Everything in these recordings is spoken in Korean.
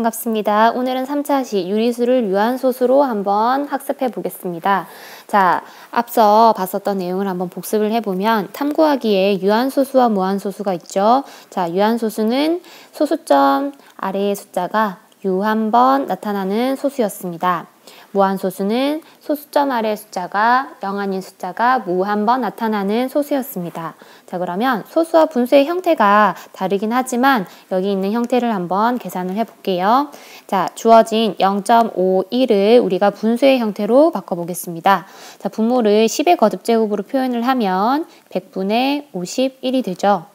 반갑습니다. 오늘은 3차시 유리수를 유한소수로 한번 학습해 보겠습니다. 자, 앞서 봤었던 내용을 한번 복습을 해보면 탐구하기에 유한소수와 무한소수가 있죠. 자, 유한소수는 소수점 아래의 숫자가 유 한 번 나타나는 소수였습니다. 무한소수는 소수점 아래의 숫자가 0 아닌 숫자가 무 한 번 나타나는 소수였습니다. 자, 그러면 소수와 분수의 형태가 다르긴 하지만 여기 있는 형태를 한번 계산을 해볼게요. 자, 주어진 0.51을 우리가 분수의 형태로 바꿔보겠습니다. 자, 분모를 10의 거듭제곱으로 표현을 하면 100분의 51이 되죠.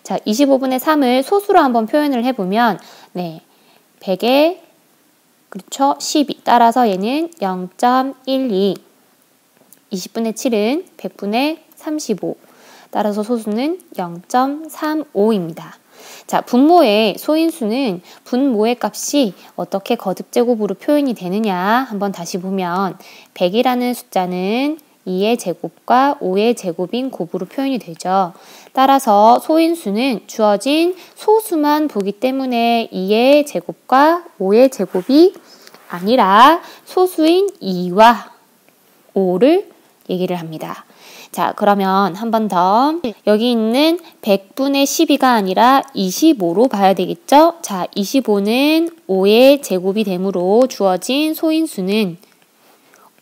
자, 25분의 3을 소수로 한번 표현을 해보면 100의 그렇죠. 12. 따라서 얘는 0.12. 20분의 7은 100분의 35. 따라서 소수는 0.35입니다. 자, 분모의 소인수는 분모의 값이 어떻게 거듭제곱으로 표현이 되느냐 한번 다시 보면 100이라는 숫자는 2의 제곱과 5의 제곱인 곱으로 표현이 되죠. 따라서 소인수는 주어진 소수만 보기 때문에 2의 제곱과 5의 제곱이 아니라 소수인 2와 5를 얘기를 합니다. 자, 그러면 한 번 더 여기 있는 100분의 12가 아니라 25로 봐야 되겠죠? 자, 25는 5의 제곱이 되므로 주어진 소인수는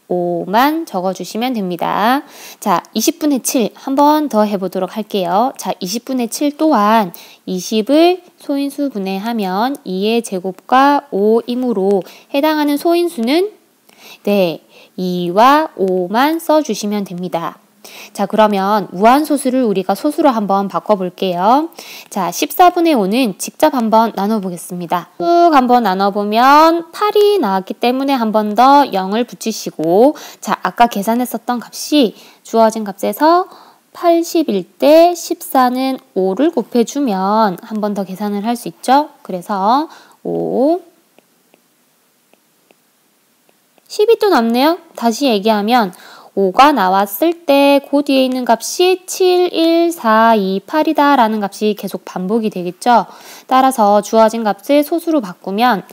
5만 적어주시면 됩니다. 자, 20분의 7 한 번 더 해보도록 할게요. 자, 20분의 7 또한 20을 소인수 분해하면 2의 제곱과 5이므로 해당하는 소인수는 2와 5만 써주시면 됩니다. 자, 그러면 무한소수를 우리가 소수로 한번 바꿔볼게요. 자, 14분의 5는 직접 한번 나눠보겠습니다. 쭉 한번 나눠보면 8이 나왔기 때문에 한 번 더 0을 붙이시고, 자, 아까 계산했었던 값이 주어진 값에서 80일 때 14는 5를 곱해주면 한 번 더 계산을 할 수 있죠. 그래서 5 10이 또 남네요. 다시 얘기하면 5가 나왔을 때 그 뒤에 있는 값이 7, 1, 4, 2, 8이다 라는 값이 계속 반복이 되겠죠. 따라서 주어진 값을 소수로 바꾸면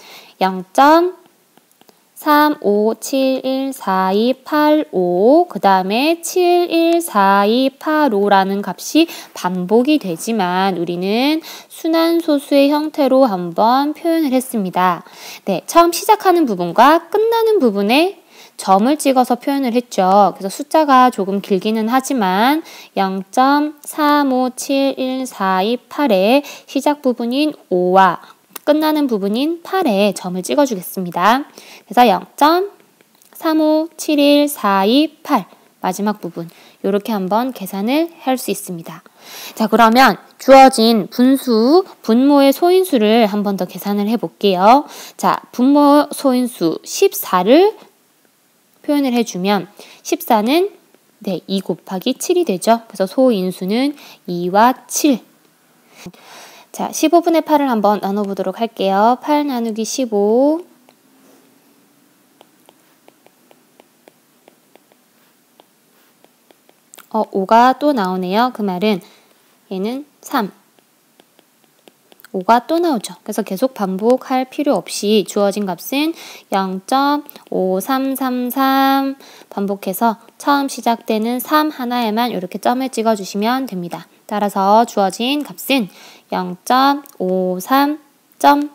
0.35714285 그 다음에 714285라는 값이 반복이 되지만 우리는 순환소수의 형태로 한번 표현을 했습니다. 네, 처음 시작하는 부분과 끝나는 부분에 점을 찍어서 표현을 했죠. 그래서 숫자가 조금 길기는 하지만 0.35714228의 시작 부분인 5와 끝나는 부분인 8에 점을 찍어주겠습니다. 그래서 0.35714228 마지막 부분 이렇게 한번 계산을 할 수 있습니다. 자, 그러면 주어진 분모의 소인수를 한 번 더 계산을 해볼게요. 자, 분모 소인수 14를 표현을 해주면 14는 2 곱하기 7이 되죠. 그래서 소인수는 2와 7. 자, 15분의 8을 한번 나눠보도록 할게요. 8 나누기 15. 5가 또 나오네요. 그 말은 얘는 3. 5가 또 나오죠. 그래서 계속 반복할 필요 없이 주어진 값은 0.5333 반복해서 처음 시작되는 3 하나에만 이렇게 점을 찍어주시면 됩니다. 따라서 주어진 값은 0.53 점.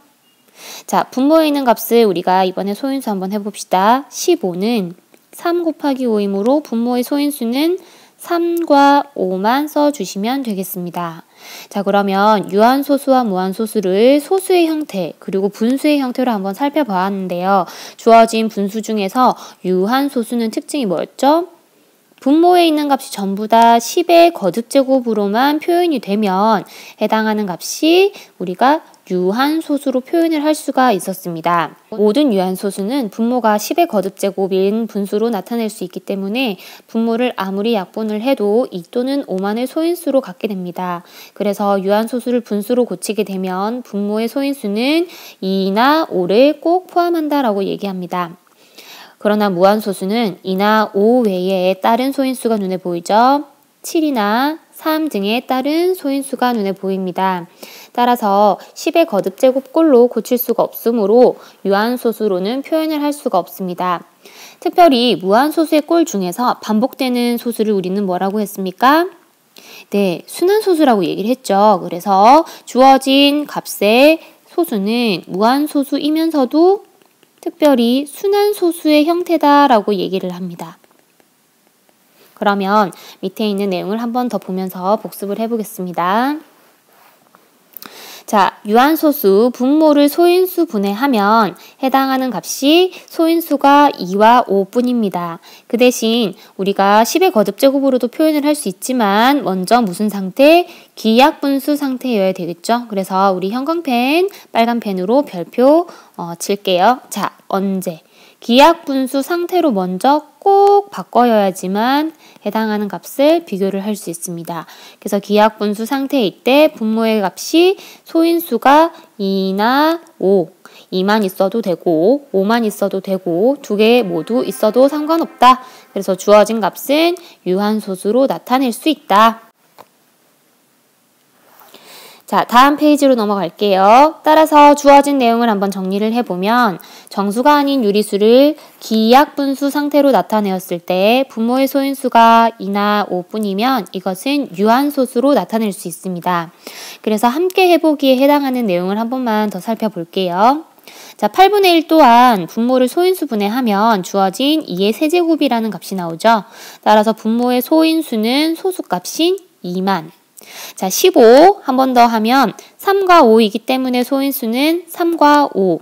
자, 분모에 있는 값을 우리가 이번에 소인수 한번 해봅시다. 15는 3 곱하기 5이므로 분모의 소인수는 3과 5만 써주시면 되겠습니다. 자, 그러면 유한소수와 무한소수를 소수의 형태 그리고 분수의 형태로 한번 살펴보았는데요. 주어진 분수 중에서 유한소수는 특징이 뭐였죠? 분모에 있는 값이 전부 다 10의 거듭제곱으로만 표현이 되면 해당하는 값이 우리가 유한소수로 표현을 할 수가 있었습니다. 모든 유한소수는 분모가 10의 거듭제곱인 분수로 나타낼 수 있기 때문에 분모를 아무리 약분을 해도 2 또는 5만의 소인수로 갖게 됩니다. 그래서 유한소수를 분수로 고치게 되면 분모의 소인수는 2나 5를 꼭 포함한다라고 얘기합니다. 그러나 무한소수는 2나 5 외에 다른 소인수가 눈에 보이죠. 7이나 3 등의 다른 소인수가 눈에 보입니다. 따라서 10의 거듭제곱꼴로 고칠 수가 없으므로 유한소수로는 표현을 할 수가 없습니다. 특별히 무한소수의 꼴 중에서 반복되는 소수를 우리는 뭐라고 했습니까? 네, 순환소수라고 얘기를 했죠. 그래서 주어진 값의 소수는 무한소수이면서도 특별히 순환소수의 형태다라고 얘기를 합니다. 그러면 밑에 있는 내용을 한 번 더 보면서 복습을 해보겠습니다. 자, 유한소수 분모를 소인수 분해하면 해당하는 값이 소인수가 2와 5뿐입니다. 그 대신 우리가 10의 거듭제곱으로도 표현을 할 수 있지만 먼저 무슨 상태? 기약분수 상태여야 되겠죠? 그래서 우리 형광펜, 빨간 펜으로 별표 칠게요. 자, 언제? 기약분수 상태로 먼저 꼭 바꿔야지만 해당하는 값을 비교를 할 수 있습니다. 그래서 기약분수 상태일 때 분모의 값이 소인수가 2나 5, 2만 있어도 되고 5만 있어도 되고 두 개 모두 있어도 상관없다. 그래서 주어진 값은 유한소수로 나타낼 수 있다. 자, 다음 페이지로 넘어갈게요. 따라서 주어진 내용을 한번 정리를 해보면 정수가 아닌 유리수를 기약분수 상태로 나타내었을 때 분모의 소인수가 2나 5뿐이면 이것은 유한소수로 나타낼 수 있습니다. 그래서 함께 해보기에 해당하는 내용을 한 번만 더 살펴볼게요. 자, 8분의 1 또한 분모를 소인수 분해하면 주어진 2의 세제곱이라는 값이 나오죠. 따라서 분모의 소인수는 소수값인 2만. 자, 15 한 번 더 하면 3과 5이기 때문에 소인수는 3과 5.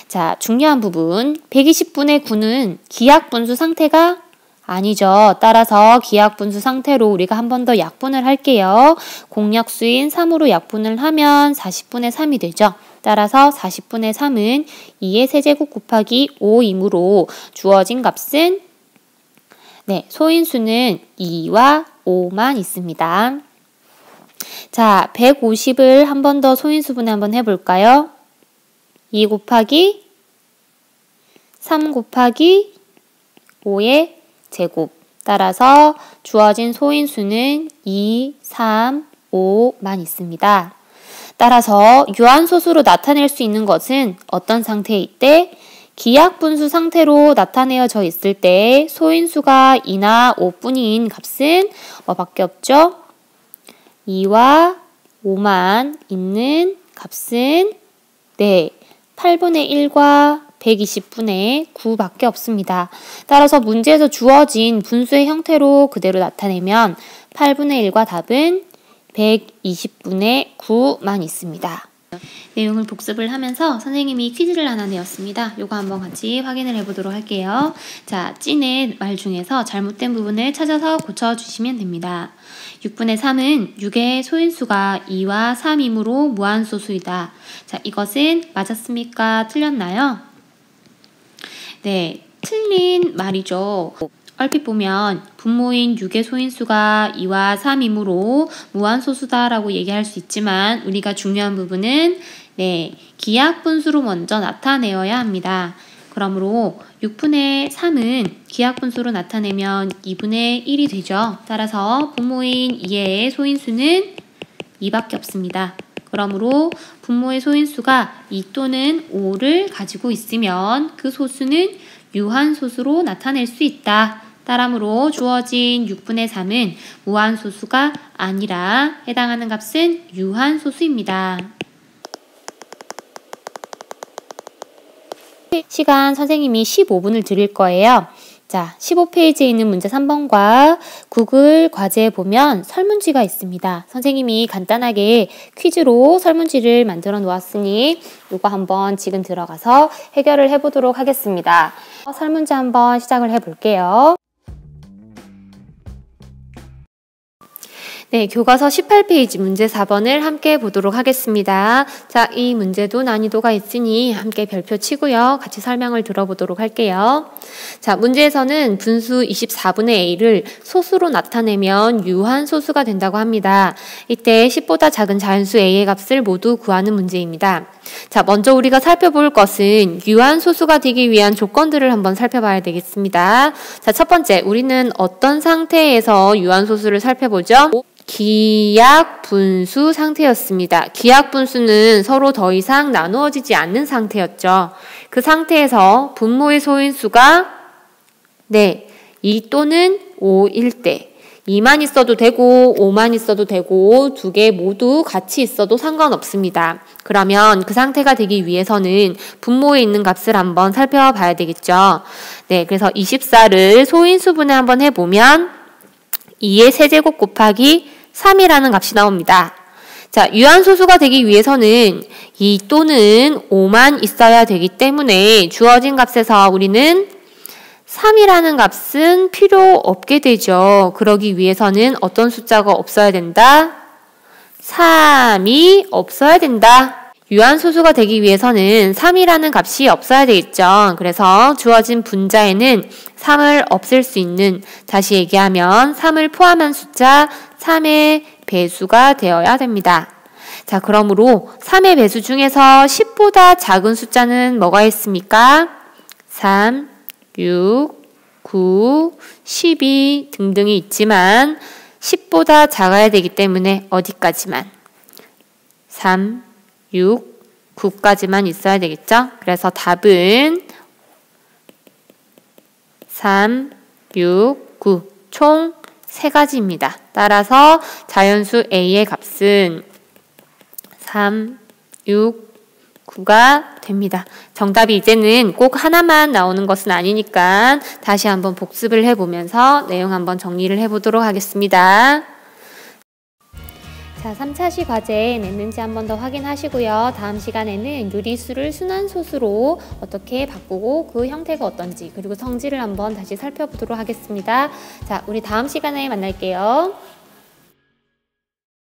자, 중요한 부분 120분의 9는 기약분수 상태가 아니죠. 따라서 기약분수 상태로 우리가 한 번 더 약분을 할게요. 공약수인 3으로 약분을 하면 40분의 3이 되죠. 따라서 40분의 3은 2의 세제곱 곱하기 5이므로 주어진 값은 소인수는 2와 5만 있습니다. 자, 150을 한 번 더 소인수분해 한번 해볼까요? 2 곱하기 3 곱하기 5의 제곱. 따라서 주어진 소인수는 2, 3, 5만 있습니다. 따라서 유한소수로 나타낼 수 있는 것은 어떤 상태일 때? 기약분수 상태로 나타내어져 있을 때 소인수가 2나 5뿐인 값은 뭐밖에 없죠? 2와 5만 있는 값은 8분의 1과 120분의 9밖에 없습니다. 따라서 문제에서 주어진 분수의 형태로 그대로 나타내면 8분의 1과 답은 120분의 9만 있습니다. 내용을 복습을 하면서 선생님이 퀴즈를 하나 내었습니다. 요거 한번 같이 확인을 해보도록 할게요. 자, 찐의 말 중에서 잘못된 부분을 찾아서 고쳐주시면 됩니다. 6분의 3은 6의 소인수가 2와 3이므로 무한소수이다. 자, 이것은 맞았습니까? 틀렸나요? 네, 틀린 말이죠. 얼핏 보면 분모인 6의 소인수가 2와 3이므로 무한소수다라고 얘기할 수 있지만 우리가 중요한 부분은 기약분수로 먼저 나타내어야 합니다. 그러므로 6분의 3은 기약분수로 나타내면 2분의 1이 되죠. 따라서 분모인 2의 소인수는 2밖에 없습니다. 그러므로 분모의 소인수가 2 또는 5를 가지고 있으면 그 소수는 유한소수로 나타낼 수 있다. 따라므로 주어진 6분의 3은 무한소수가 아니라 해당하는 값은 유한소수입니다. 시간 선생님이 15분을 드릴 거예요. 자, 15페이지에 있는 문제 3번과 구글 과제에 보면 설문지가 있습니다. 선생님이 간단하게 퀴즈로 설문지를 만들어 놓았으니 이거 한번 지금 들어가서 해결을 해보도록 하겠습니다. 설문지 한번 시작을 해볼게요. 네, 교과서 18페이지 문제 4번을 함께 보도록 하겠습니다. 자, 이 문제도 난이도가 있으니 함께 별표 치고요. 같이 설명을 들어보도록 할게요. 자, 문제에서는 분수 24분의 a를 소수로 나타내면 유한소수가 된다고 합니다. 이때 10보다 작은 자연수 a의 값을 모두 구하는 문제입니다. 자, 먼저 우리가 살펴볼 것은 유한소수가 되기 위한 조건들을 한번 살펴봐야 되겠습니다. 자, 첫 번째, 우리는 어떤 상태에서 유한소수를 살펴보죠? 기약분수 상태였습니다. 기약분수는 서로 더 이상 나누어지지 않는 상태였죠. 그 상태에서 분모의 소인수가 2 또는 5일 때 2만 있어도 되고 5만 있어도 되고 두 개 모두 같이 있어도 상관없습니다. 그러면 그 상태가 되기 위해서는 분모에 있는 값을 한번 살펴봐야 되겠죠. 그래서 24를 소인수분해 한번 해보면 2의 세제곱 곱하기 3이라는 값이 나옵니다. 자, 유한소수가 되기 위해서는 2 또는 5만 있어야 되기 때문에 주어진 값에서 우리는 3이라는 값은 필요 없게 되죠. 그러기 위해서는 어떤 숫자가 없어야 된다? 3이 없어야 된다. 유한소수가 되기 위해서는 3이라는 값이 없어야 되겠죠. 그래서 주어진 분자에는 3을 없앨 수 있는, 다시 얘기하면 3을 포함한 숫자 3의 배수가 되어야 됩니다. 자, 그러므로 3의 배수 중에서 10보다 작은 숫자는 뭐가 있습니까? 3, 6, 9, 12 등등이 있지만 10보다 작아야 되기 때문에 어디까지만? 3, 6, 9까지만 있어야 되겠죠? 그래서 답은 3, 6, 9 총 3가지입니다. 따라서 자연수 A의 값은 3, 6, 9가 됩니다. 정답이 이제는 꼭 하나만 나오는 것은 아니니까 다시 한번 복습을 해보면서 내용 한번 정리를 해보도록 하겠습니다. 자, 3차시 과제 냈는지 한번 더 확인하시고요. 다음 시간에는 유리수를 순환소수로 어떻게 바꾸고 그 형태가 어떤지 그리고 성질을 한번 다시 살펴보도록 하겠습니다. 자, 우리 다음 시간에 만날게요.